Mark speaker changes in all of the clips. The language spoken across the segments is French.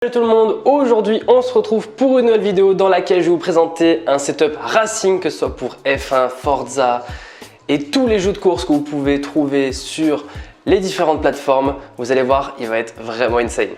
Speaker 1: Salut tout le monde, aujourd'hui on se retrouve pour une nouvelle vidéo dans laquelle je vais vous présenter un setup racing, que ce soit pour F1, Forza et tous les jeux de course que vous pouvez trouver sur les différentes plateformes. Vous allez voir, il va être vraiment insane.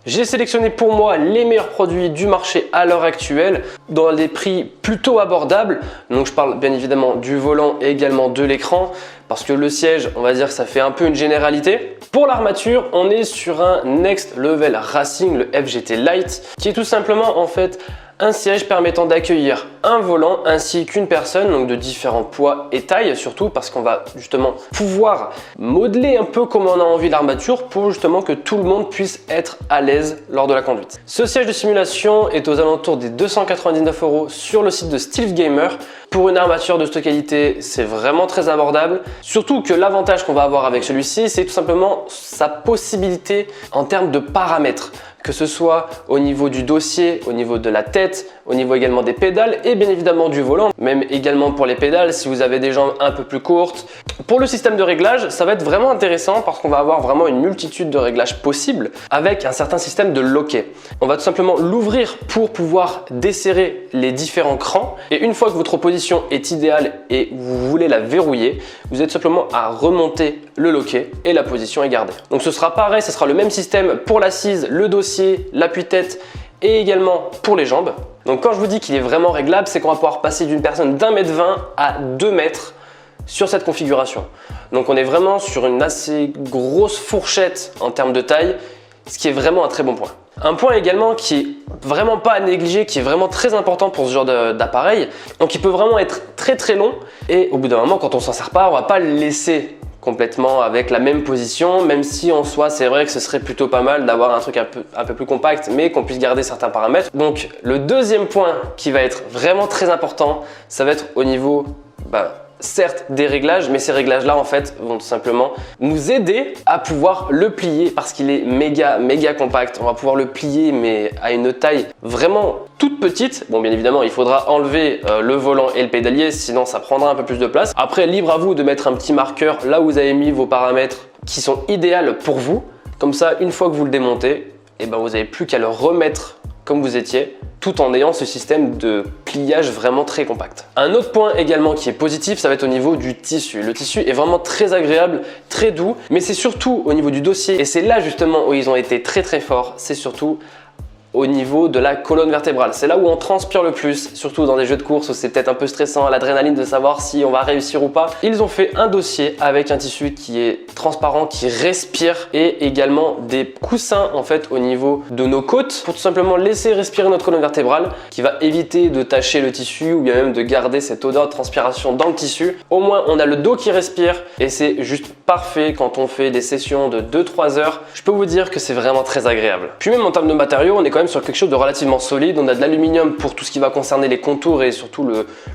Speaker 1: J'ai sélectionné pour moi les meilleurs produits du marché à l'heure actuelle dans des prix plutôt abordables. Donc je parle bien évidemment du volant et également de l'écran parce que le siège, on va dire que ça fait un peu une généralité. Pour l'armature, on est sur un Next Level Racing, le FGT Lite, qui est tout simplement en fait un siège permettant d'accueillir un volant ainsi qu'une personne, donc de différents poids et tailles, surtout parce qu'on va justement pouvoir modeler un peu comme on a envie l'armature pour justement que tout le monde puisse être à l'aise lors de la conduite. Ce siège de simulation est aux alentours des 299 € sur le site de Steel Gamer. Pour une armature de cette qualité, c'est vraiment très abordable. Surtout que l'avantage qu'on va avoir avec celui-ci, c'est tout simplement sa possibilité en termes de paramètres. Que ce soit au niveau du dossier, au niveau de la tête, au niveau également des pédales et bien évidemment du volant, même également pour les pédales si vous avez des jambes un peu plus courtes. Pour le système de réglage, ça va être vraiment intéressant parce qu'on va avoir vraiment une multitude de réglages possibles avec un certain système de loquet. On va tout simplement l'ouvrir pour pouvoir desserrer les différents crans et une fois que votre position est idéale et vous voulez la verrouiller, vous êtes simplement à remonter le loquet et la position est gardée. Donc ce sera pareil, ce sera le même système pour l'assise, le dossier, l'appui-tête et également pour les jambes. Donc quand je vous dis qu'il est vraiment réglable, c'est qu'on va pouvoir passer d'une personne d'1,20 m à 2 mètres sur cette configuration. Donc on est vraiment sur une assez grosse fourchette en termes de taille, ce qui est vraiment un très bon point. Un point également qui est vraiment pas à négliger, qui est vraiment très important pour ce genre d'appareil. Donc il peut vraiment être très long et au bout d'un moment quand on s'en sert pas, on va pas le laisser complètement avec la même position, même si en soi c'est vrai que ce serait plutôt pas mal d'avoir un truc un peu plus compact mais qu'on puisse garder certains paramètres. Donc le deuxième point qui va être vraiment très important, ça va être au niveau certes des réglages, mais ces réglages là en fait vont tout simplement nous aider à pouvoir le plier parce qu'il est méga compact. On va pouvoir le plier mais à une taille vraiment toute petite. Bon, bien évidemment il faudra enlever le volant et le pédalier, sinon ça prendra un peu plus de place. Après, libre à vous de mettre un petit marqueur là où vous avez mis vos paramètres qui sont idéaux pour vous. Comme ça, une fois que vous le démontez, vous n'avez plus qu'à le remettre comme vous étiez, tout en ayant ce système de pliage vraiment très compact. Un autre point également qui est positif, ça va être au niveau du tissu. Le tissu est vraiment très agréable, très doux, mais c'est surtout au niveau du dossier, et c'est là justement où ils ont été très forts, c'est surtout au niveau de la colonne vertébrale. C'est là où on transpire le plus, surtout dans des jeux de course où c'est peut-être un peu stressant à l'adrénaline de savoir si on va réussir ou pas. Ils ont fait un dossier avec un tissu qui est transparent, qui respire et également des coussins en fait au niveau de nos côtes pour tout simplement laisser respirer notre colonne vertébrale qui va éviter de tacher le tissu ou bien même de garder cette odeur de transpiration dans le tissu. Au moins on a le dos qui respire et c'est juste parfait quand on fait des sessions de 2-3 heures. Je peux vous dire que c'est vraiment très agréable. Puis même en termes de matériaux, on est quand même sur quelque chose de relativement solide. On a de l'aluminium pour tout ce qui va concerner les contours et surtout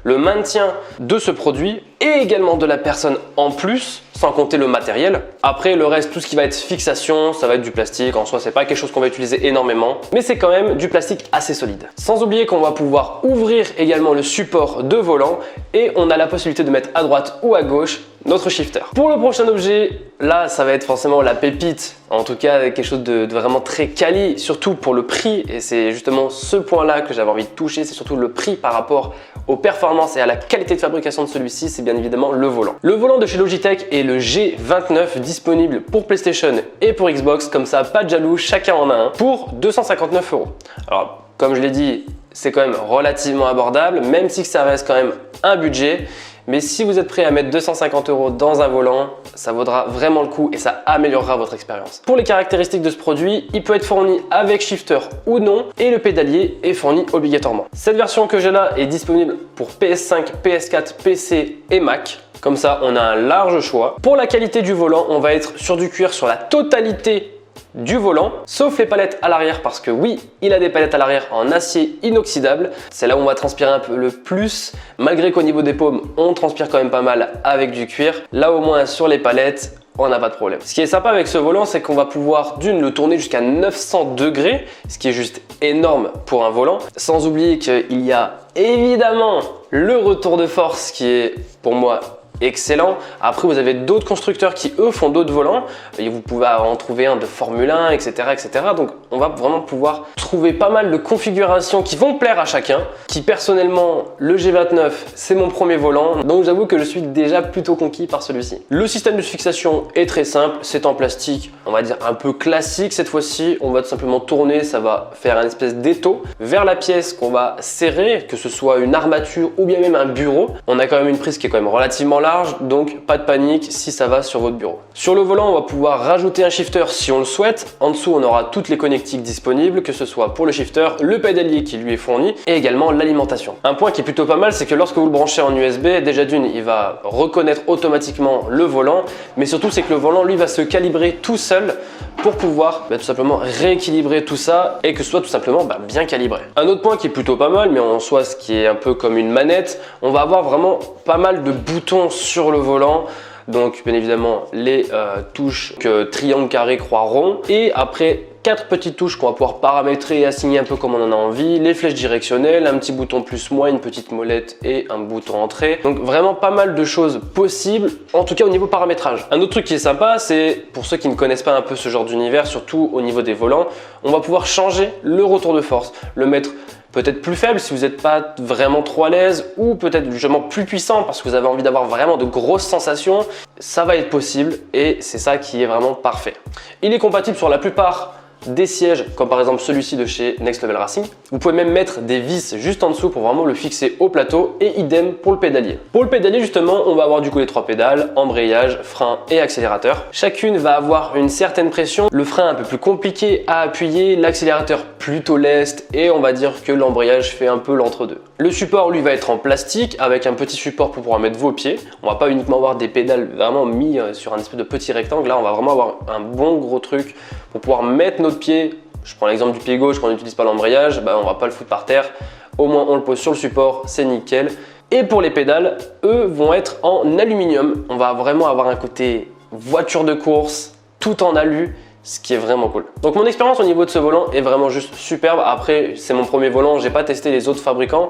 Speaker 1: le maintien de ce produit et également de la personne en plus, sans compter le matériel. Après le reste, tout ce qui va être fixation, ça va être du plastique. En soi, c'est pas quelque chose qu'on va utiliser énormément, mais c'est quand même du plastique assez solide. Sans oublier qu'on va pouvoir ouvrir également le support de volant et on a la possibilité de mettre à droite ou à gauche notre shifter. Pour le prochain objet, là ça va être forcément la pépite, en tout cas quelque chose de vraiment très quali, surtout pour le prix, et c'est justement ce point là que j'avais envie de toucher, c'est surtout le prix par rapport aux performances et à la qualité de fabrication de celui-ci, c'est bien évidemment le volant. Le volant de chez Logitech est le G29 disponible pour PlayStation et pour Xbox, comme ça pas de jaloux, chacun en a un, pour 259 €. Alors comme je l'ai dit, c'est quand même relativement abordable, même si ça reste quand même un budget. Mais si vous êtes prêt à mettre 250 € dans un volant, ça vaudra vraiment le coup et ça améliorera votre expérience. Pour les caractéristiques de ce produit, il peut être fourni avec shifter ou non et le pédalier est fourni obligatoirement. Cette version que j'ai là est disponible pour PS5, PS4, PC et Mac. Comme ça, on a un large choix. Pour la qualité du volant, on va être sur du cuir sur la totalité du volant, sauf les palettes à l'arrière parce que oui, il a des palettes à l'arrière en acier inoxydable. C'est là où on va transpirer un peu le plus, malgré qu'au niveau des paumes, on transpire quand même pas mal avec du cuir. Là au moins sur les palettes, on n'a pas de problème. Ce qui est sympa avec ce volant, c'est qu'on va pouvoir d'une le tourner jusqu'à 900 degrés, ce qui est juste énorme pour un volant. Sans oublier qu'il y a évidemment le retour de force qui est pour moi excellent. Après, vous avez d'autres constructeurs qui, eux, font d'autres volants. Et vous pouvez en trouver un de Formule 1, etc., etc. Donc, on va vraiment pouvoir trouver pas mal de configurations qui vont plaire à chacun. Qui, personnellement, le G29, c'est mon premier volant. Donc, j'avoue que je suis déjà plutôt conquis par celui-ci. Le système de fixation est très simple. C'est en plastique, on va dire un peu classique cette fois-ci. On va tout simplement tourner, ça va faire une espèce d'étau vers la pièce qu'on va serrer, que ce soit une armature ou bien même un bureau. On a quand même une prise qui est quand même relativement large, donc pas de panique si ça va sur votre bureau. Sur le volant, on va pouvoir rajouter un shifter si on le souhaite. En dessous, on aura toutes les connectiques disponibles, que ce soit pour le shifter, le pédalier qui lui est fourni et également l'alimentation. Un point qui est plutôt pas mal, c'est que lorsque vous le branchez en USB, déjà d'une, il va reconnaître automatiquement le volant, mais surtout c'est que le volant lui va se calibrer tout seul pour pouvoir tout simplement rééquilibrer tout ça et que ce soit tout simplement bien calibré. Un autre point qui est plutôt pas mal, mais en soi ce qui est un peu comme une manette, on va avoir vraiment pas mal de boutons sur le volant. Donc bien évidemment les touches triangle, carré, croix, rond, et après 4 petites touches qu'on va pouvoir paramétrer et assigner un peu comme on en a envie, les flèches directionnelles, un petit bouton plus moins, une petite molette et un bouton entrée. Donc vraiment pas mal de choses possibles, en tout cas au niveau paramétrage. Un autre truc qui est sympa, c'est pour ceux qui ne connaissent pas un peu ce genre d'univers, surtout au niveau des volants, on va pouvoir changer le retour de force, le mettre peut-être plus faible si vous n'êtes pas vraiment trop à l'aise, ou peut-être justement plus puissant parce que vous avez envie d'avoir vraiment de grosses sensations. Ça va être possible et c'est ça qui est vraiment parfait. Il est compatible sur la plupart des sièges, comme par exemple celui-ci de chez Next Level Racing. Vous pouvez même mettre des vis juste en dessous pour vraiment le fixer au plateau, et idem pour le pédalier. Pour le pédalier justement, on va avoir du coup les 3 pédales, embrayage, frein et accélérateur. Chacune va avoir une certaine pression, le frein un peu plus compliqué à appuyer, l'accélérateur plutôt leste, et on va dire que l'embrayage fait un peu l'entre-deux. Le support lui va être en plastique avec un petit support pour pouvoir mettre vos pieds. On va pas uniquement avoir des pédales vraiment mis sur un espèce de petit rectangle, là on va vraiment avoir un bon gros truc pour pouvoir mettre notre pied. Je prends l'exemple du pied gauche, quand on n'utilise pas l'embrayage, on va pas le foutre par terre, au moins on le pose sur le support, c'est nickel. Et pour les pédales, eux vont être en aluminium. On va vraiment avoir un côté voiture de course, tout en alu, ce qui est vraiment cool. Donc mon expérience au niveau de ce volant est vraiment juste superbe. Après, c'est mon premier volant, j'ai pas testé les autres fabricants,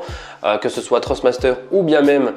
Speaker 1: que ce soit Thrustmaster ou bien même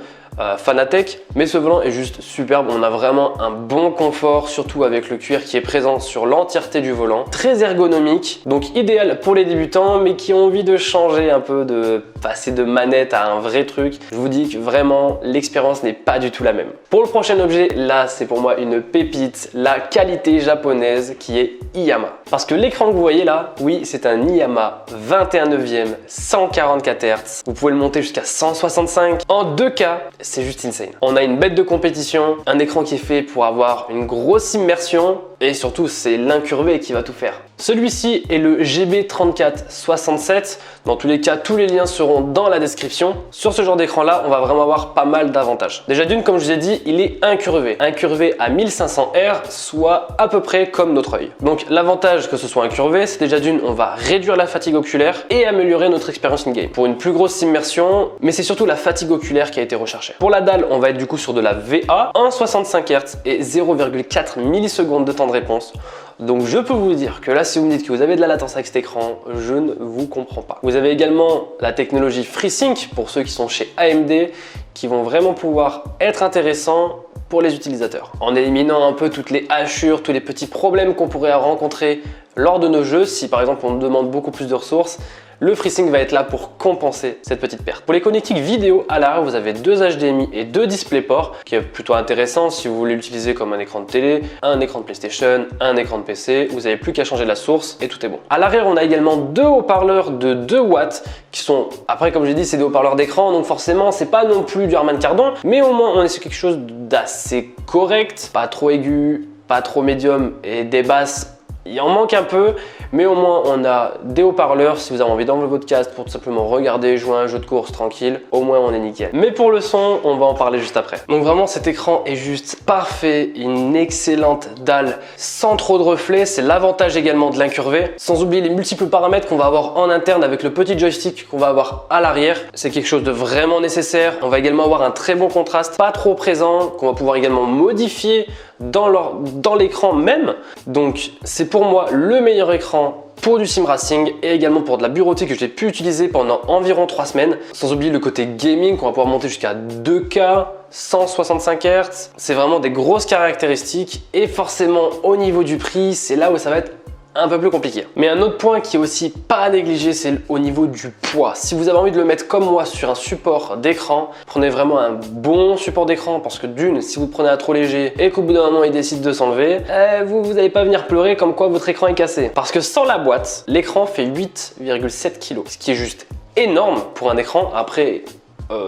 Speaker 1: Fanatec, mais ce volant est juste superbe. On a vraiment un bon confort, surtout avec le cuir qui est présent sur l'entièreté du volant. Très ergonomique, donc idéal pour les débutants, mais qui ont envie de changer un peu, de passer de manette à un vrai truc. Je vous dis que vraiment, l'expérience n'est pas du tout la même. Pour le prochain objet, là, c'est pour moi une pépite, la qualité japonaise qui est Iyama. Parce que l'écran que vous voyez là, oui, c'est un Iyama 21/9, 144 Hz. Vous pouvez le monter jusqu'à 165 en 2K. C'est juste insane. On a une bête de compétition, un écran qui est fait pour avoir une grosse immersion et surtout c'est l'incurvé qui va tout faire. Celui-ci est le GB3467. Dans tous les cas, tous les liens seront dans la description. Sur ce genre d'écran là, on va vraiment avoir pas mal d'avantages. Déjà d'une, comme je vous ai dit, il est incurvé. Incurvé à 1500 R, soit à peu près comme notre œil. Donc l'avantage que ce soit incurvé, c'est déjà d'une, on va réduire la fatigue oculaire et améliorer notre expérience in-game pour une plus grosse immersion, mais c'est surtout la fatigue oculaire qui a été recherchée. Pour la dalle, on va être du coup sur de la VA, 1,65 Hz et 0,4 millisecondes de temps de réponse. Donc je peux vous dire que là, si vous me dites que vous avez de la latence avec cet écran, je ne vous comprends pas. Vous avez également la technologie FreeSync pour ceux qui sont chez AMD, qui vont vraiment pouvoir être intéressants pour les utilisateurs. En éliminant un peu toutes les hachures, tous les petits problèmes qu'on pourrait rencontrer lors de nos jeux, si par exemple on demande beaucoup plus de ressources, le FreeSync va être là pour compenser cette petite perte. Pour les connectiques vidéo, à l'arrière, vous avez 2 HDMI et 2 DisplayPort, qui est plutôt intéressant si vous voulez l'utiliser comme un écran de télé, un écran de PlayStation, un écran de PC. Vous n'avez plus qu'à changer la source et tout est bon. À l'arrière, on a également 2 haut-parleurs de 2 watts qui sont, après comme j'ai dit, c'est des haut-parleurs d'écran, donc forcément, c'est pas non plus du Harman Kardon, mais au moins on est sur quelque chose d'assez correct, pas trop aigu, pas trop médium, et des basses. Il en manque un peu, mais au moins on a des haut-parleurs si vous avez envie d'enlever votre casque pour tout simplement regarder, jouer à un jeu de course tranquille, au moins on est nickel. Mais pour le son, on va en parler juste après. Donc vraiment cet écran est juste parfait, une excellente dalle sans trop de reflets, c'est l'avantage également de l'incurvé. Sans oublier les multiples paramètres qu'on va avoir en interne avec le petit joystick qu'on va avoir à l'arrière. C'est quelque chose de vraiment nécessaire. On va également avoir un très bon contraste, pas trop présent, qu'on va pouvoir également modifier dans l'écran même. Donc c'est pour moi le meilleur écran pour du sim racing et également pour de la bureautique que j'ai pu utiliser pendant environ 3 semaines. Sans oublier le côté gaming qu'on va pouvoir monter jusqu'à 2K, 165 Hz. C'est vraiment des grosses caractéristiques et forcément au niveau du prix, c'est là où ça va être un peu plus compliqué. Mais un autre point qui est aussi pas à négliger, c'est au niveau du poids. Si vous avez envie de le mettre comme moi sur un support d'écran, prenez vraiment un bon support d'écran parce que d'une, si vous le prenez à trop léger et qu'au bout d'un moment il décide de s'enlever, vous n'allez pas venir pleurer comme quoi votre écran est cassé. Parce que sans la boîte, l'écran fait 8,7 kg, ce qui est juste énorme pour un écran. Après,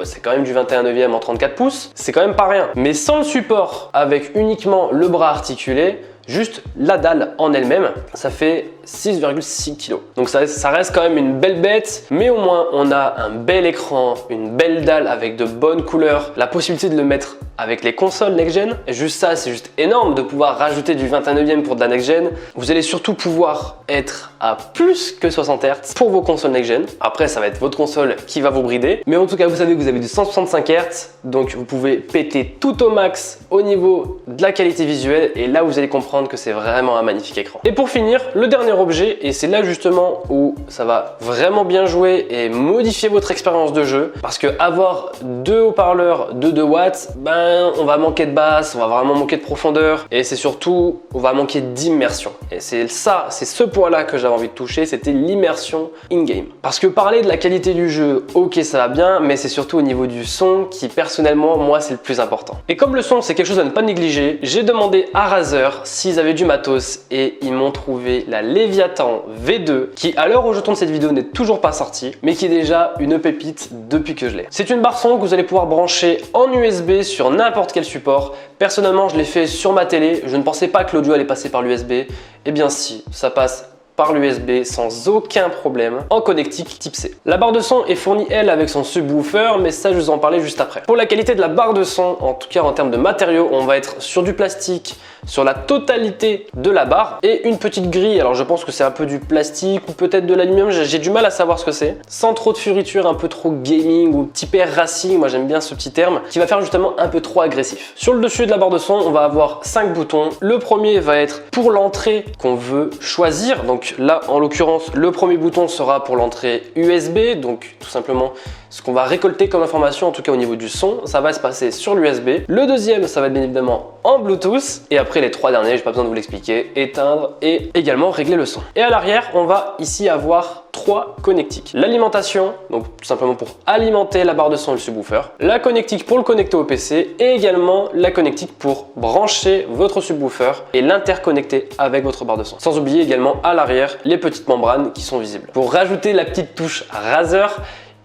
Speaker 1: c'est quand même du 21/9 en 34 pouces, c'est quand même pas rien. Mais sans le support, avec uniquement le bras articulé, juste la dalle en elle-même, ça fait 6,6 kg. Donc ça reste quand même une belle bête, mais au moins on a un bel écran, une belle dalle avec de bonnes couleurs, la possibilité de le mettre avec les consoles next-gen. Et juste ça, c'est juste énorme de pouvoir rajouter du 21/9 pour de la next-gen. Vous allez surtout pouvoir être à plus que 60 Hz pour vos consoles next-gen. Après, ça va être votre console qui va vous brider. Mais en tout cas, vous savez que vous avez du 165 Hz, donc vous pouvez péter tout au max au niveau de la qualité visuelle. Et là, vous allez comprendre que c'est vraiment un magnifique écran. Et pour finir, le dernier objet, et c'est là justement où ça va vraiment bien jouer et modifier votre expérience de jeu, parce que avoir deux haut-parleurs de 2 watts, on va manquer de basse, on va vraiment manquer de profondeur, et c'est surtout, on va manquer d'immersion. Et c'est ça, c'est ce point-là que j'avais envie de toucher, c'était l'immersion in-game. Parce que parler de la qualité du jeu, ok, ça va bien, mais c'est surtout au niveau du son qui, personnellement, moi, c'est le plus important. Et comme le son, c'est quelque chose à ne pas négliger, j'ai demandé à Razer s'ils avaient du matos, et ils m'ont trouvé la Leviathan V2, qui à l'heure où je tourne cette vidéo n'est toujours pas sortie, mais qui est déjà une pépite depuis que je l'ai. C'est une barre son que vous allez pouvoir brancher en USB sur n'importe quel support. Personnellement, je l'ai fait sur ma télé, je ne pensais pas que l'audio allait passer par l'USB. Eh bien si, ça passe par l'USB sans aucun problème en connectique type C. La barre de son est fournie elle avec son subwoofer, mais ça je vous en parlais juste après. Pour la qualité de la barre de son, en tout cas en termes de matériaux, on va être sur du plastique sur la totalité de la barre et une petite grille. Alors je pense que c'est un peu du plastique ou peut-être de l'aluminium, j'ai du mal à savoir ce que c'est. Sans trop de fioritures, un peu trop gaming ou type air racing, moi j'aime bien ce petit terme, qui va faire justement un peu trop agressif. Sur le dessus de la barre de son, on va avoir 5 boutons. Le premier va être pour l'entrée qu'on veut choisir. Donc là, en l'occurrence, le premier bouton sera pour l'entrée USB, donc tout simplement ce qu'on va récolter comme information, en tout cas au niveau du son, ça va se passer sur l'USB. Le deuxième, ça va être bien évidemment en Bluetooth. Et après les 3 derniers, j'ai pas besoin de vous l'expliquer, éteindre et également régler le son. Et à l'arrière, on va ici avoir 3 connectiques. L'alimentation, donc tout simplement pour alimenter la barre de son et le subwoofer. La connectique pour le connecter au PC et également la connectique pour brancher votre subwoofer et l'interconnecter avec votre barre de son. Sans oublier également à l'arrière les petites membranes qui sont visibles. Pour rajouter la petite touche Razer,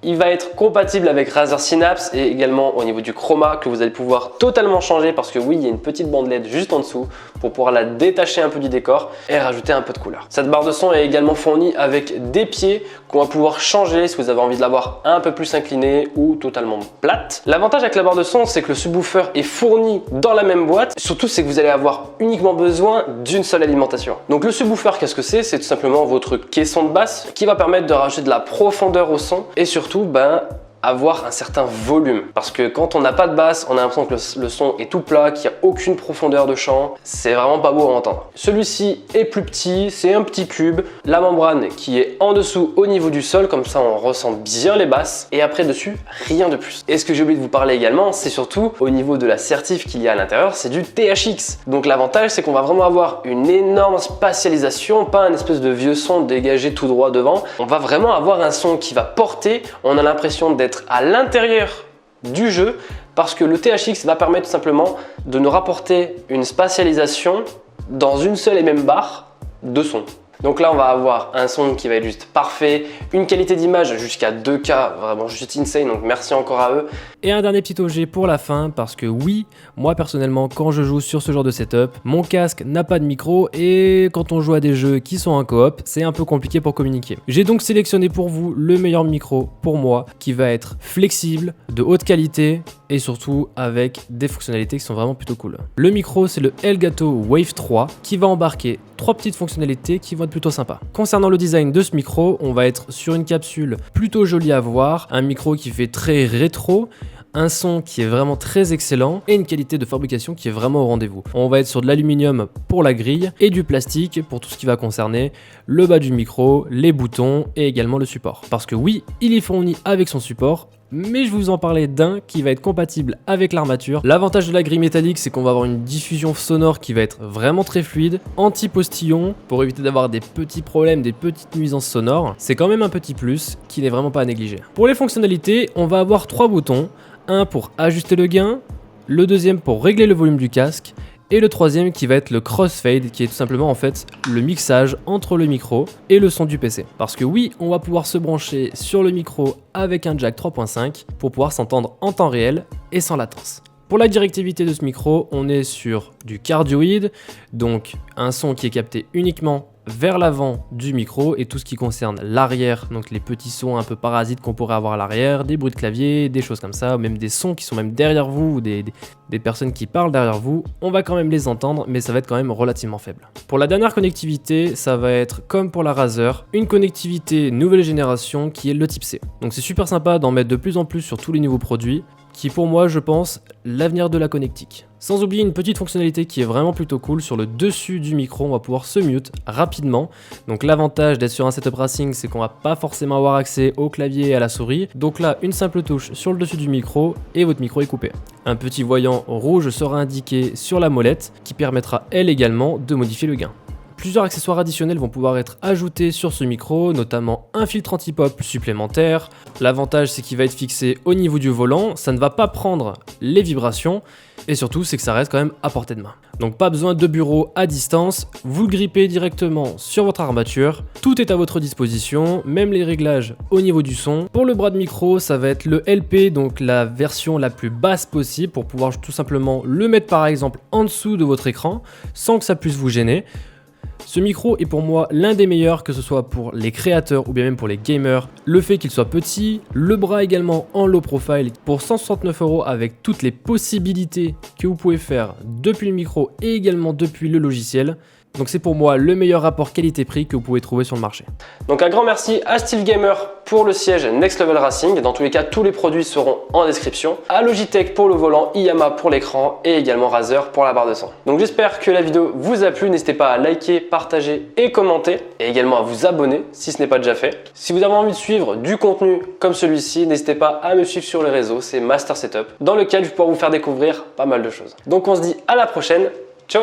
Speaker 1: il va être compatible avec Razer Synapse et également au niveau du chroma que vous allez pouvoir totalement changer parce que oui, il y a une petite bande LED juste en dessous pour pouvoir la détacher un peu du décor et rajouter un peu de couleur. Cette barre de son est également fournie avec des pieds qu'on va pouvoir changer si vous avez envie de l'avoir un peu plus inclinée ou totalement plate. L'avantage avec la barre de son, c'est que le subwoofer est fourni dans la même boîte. Surtout, c'est que vous allez avoir uniquement besoin d'une seule alimentation. Donc le subwoofer, qu'est-ce que c'est? C'est tout simplement votre caisson de basse qui va permettre de rajouter de la profondeur au son et surtout avoir un certain volume, parce que quand on n'a pas de basse, on a l'impression que le son est tout plat, qu'il n'y a aucune profondeur de chant, c'est vraiment pas beau à entendre. Celui-ci est plus petit, c'est un petit cube, la membrane qui est en dessous au niveau du sol, comme ça on ressent bien les basses, et après dessus, rien de plus. Et ce que j'ai oublié de vous parler également, c'est surtout au niveau de la certif qu'il y a à l'intérieur, c'est du THX. Donc l'avantage, c'est qu'on va vraiment avoir une énorme spatialisation, pas un espèce de vieux son dégagé tout droit devant, on va vraiment avoir un son qui va porter, on a l'impression d'être à l'intérieur du jeu parce que le THX va permettre tout simplement de nous rapporter une spatialisation dans une seule et même barre de son. Donc là, on va avoir un son qui va être juste parfait, une qualité d'image jusqu'à 2K, vraiment juste insane, donc merci encore à eux.
Speaker 2: Et un dernier petit objet pour la fin, parce que oui, moi personnellement, quand je joue sur ce genre de setup, mon casque n'a pas de micro et quand on joue à des jeux qui sont en coop, c'est un peu compliqué pour communiquer. J'ai donc sélectionné pour vous le meilleur micro pour moi, qui va être flexible, de haute qualité et surtout avec des fonctionnalités qui sont vraiment plutôt cool. Le micro, c'est le Elgato Wave 3 qui va embarquer 3 petites fonctionnalités qui vont être plutôt sympas. Concernant le design de ce micro, on va être sur une capsule plutôt jolie à voir, un micro qui fait très rétro, un son qui est vraiment très excellent et une qualité de fabrication qui est vraiment au rendez-vous. On va être sur de l'aluminium pour la grille et du plastique pour tout ce qui va concerner le bas du micro, les boutons et également le support. Parce que oui, il est fourni avec son support, mais je vous en parlais d'un qui va être compatible avec l'armature. L'avantage de la grille métallique, c'est qu'on va avoir une diffusion sonore qui va être vraiment très fluide, anti-postillon, pour éviter d'avoir des petits problèmes, des petites nuisances sonores. C'est quand même un petit plus qui n'est vraiment pas à négliger. Pour les fonctionnalités, on va avoir 3 boutons, un pour ajuster le gain, le deuxième pour régler le volume du casque, et le troisième qui va être le crossfade, qui est tout simplement en fait le mixage entre le micro et le son du PC. Parce que oui, on va pouvoir se brancher sur le micro avec un jack 3.5 pour pouvoir s'entendre en temps réel et sans latence. Pour la directivité de ce micro, on est sur du cardioïde, donc un son qui est capté uniquement vers l'avant du micro et tout ce qui concerne l'arrière, donc les petits sons un peu parasites qu'on pourrait avoir à l'arrière, des bruits de clavier, des choses comme ça, ou même des sons qui sont même derrière vous ou des personnes qui parlent derrière vous, on va quand même les entendre, mais ça va être quand même relativement faible. Pour la dernière connectivité, ça va être comme pour la Razer, une connectivité nouvelle génération qui est le type C. Donc c'est super sympa d'en mettre de plus en plus sur tous les nouveaux produits, qui pour moi, je pense, l'avenir de la connectique. Sans oublier une petite fonctionnalité qui est vraiment plutôt cool, sur le dessus du micro, on va pouvoir se mute rapidement. Donc l'avantage d'être sur un setup racing, c'est qu'on va pas forcément avoir accès au clavier et à la souris. Donc là, une simple touche sur le dessus du micro et votre micro est coupé. Un petit voyant rouge sera indiqué sur la molette qui permettra elle également de modifier le gain. Plusieurs accessoires additionnels vont pouvoir être ajoutés sur ce micro, notamment un filtre anti-pop supplémentaire. L'avantage, c'est qu'il va être fixé au niveau du volant, ça ne va pas prendre les vibrations, et surtout, c'est que ça reste quand même à portée de main. Donc pas besoin de bureau à distance, vous le grippez directement sur votre armature, tout est à votre disposition, même les réglages au niveau du son. Pour le bras de micro, ça va être le LP, donc la version la plus basse possible, pour pouvoir tout simplement le mettre par exemple en dessous de votre écran, sans que ça puisse vous gêner. Ce micro est pour moi l'un des meilleurs, que ce soit pour les créateurs ou bien même pour les gamers. Le fait qu'il soit petit, le bras également en low profile pour 169 € avec toutes les possibilités que vous pouvez faire depuis le micro et également depuis le logiciel. Donc c'est pour moi le meilleur rapport qualité-prix que vous pouvez trouver sur le marché.
Speaker 1: Donc un grand merci à Steel Gamer pour le siège Next Level Racing. Dans tous les cas, tous les produits seront en description. À Logitech pour le volant, Iyama pour l'écran et également Razer pour la barre de son. Donc j'espère que la vidéo vous a plu. N'hésitez pas à liker, partager et commenter. Et également à vous abonner si ce n'est pas déjà fait. Si vous avez envie de suivre du contenu comme celui-ci, n'hésitez pas à me suivre sur les réseaux. C'est Master Setup, dans lequel je vais pouvoir vous faire découvrir pas mal de choses. Donc on se dit à la prochaine. Ciao!